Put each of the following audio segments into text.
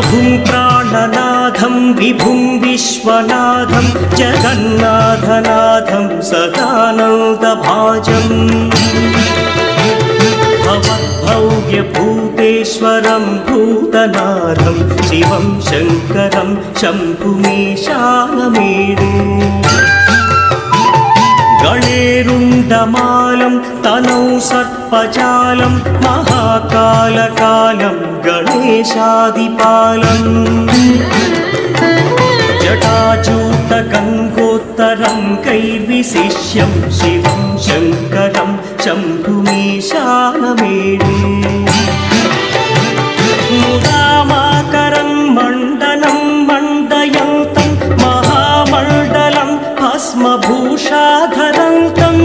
प्रभुं प्राणनाथं विभुं विश्वनाथं जगन्नाथनाथं सदानन्दभाजम् भवद्भव्यभूतेश्वरं भूतनाथं शिवं शङ्करं शम्भुमीशानमेणे गणेरुण्डमालं तनौ सर्पजालं महाकालकालं गणेशादिपालम् जटाजूटगङ्गोत्तरं कैर्विशिष्यं शिवं शङ्करं शम्भुमीशानमेणे मुदामाकरं मण्डनं मण्डयन्तं महामण्डलं भस्मभूषाधरन्तम्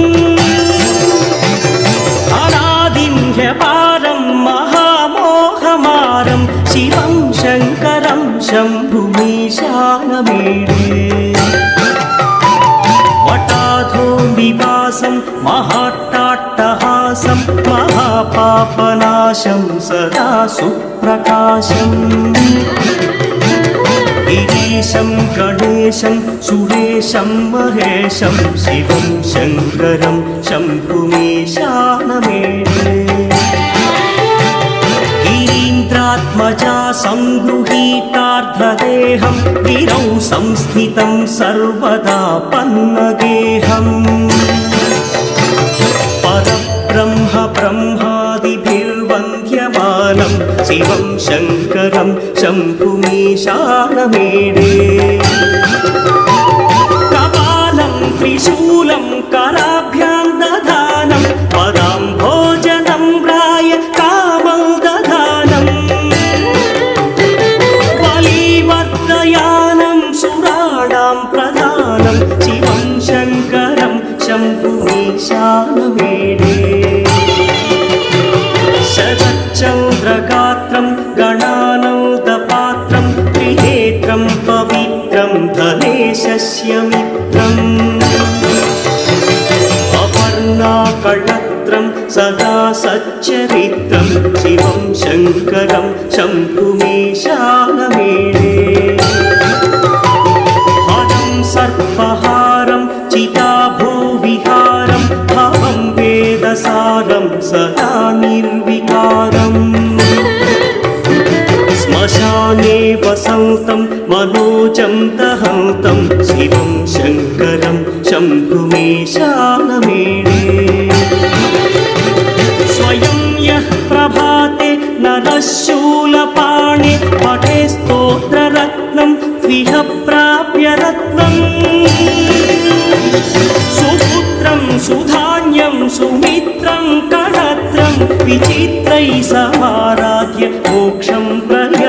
अनादिन्यपारं महामोहमारं शिवं शङ्करं शम्भुमीशानमेणे वटाधो निवासं महाट्टाट्टहासं महापापनाशं सदा सुप्रकाशम् गिरीशं गणेशं सुरेशं महेशं शिवं शङ्करं शम्भुमीशानमेणे गिरीन्द्रात्मजा संगृहीतार्धदेहं गिरौ संस्थितं सर्वदा पन्नगेहम् परब्रह्म ब्रह्मादिभिर्वन्द्यमानं शिवं शङ्करं शम्भुमीशानमेणे कपालं त्रिशूलं कराभ्यां दधानं पदाम्भोजनं राय कामं दधानम् बलिवर्धयानं सुराणां प्रधानं शिवं शङ्करं शम्भुमीशानमेणे शरच्चन्द्रगात्रं गणानन्दपात्रं त्रिनेत्रं पवित्रं धनेशस्य मित्रम् अपर्णाकळत्रं सदा सच्चरित्रं शिवं शङ्करं शम्भुमीशानमेणे हरं सर्पहारं चिताभूविहारं भवं वेदसारं सदा निर्विकारम् श्मशाने वसन्तं मनोजं दहन्तं शिवं शङ्करं शम्भुमीशानमेणे स्वयं यः प्रभाते नरः शूलपाणे पठे स्तोत्ररत्नं त्विह प्राप्य रत्नम् सुपुत्रं सुधान्यं सुमित्रं कणत्रं विचित्रैः समाराध्य मोक्षं प्रति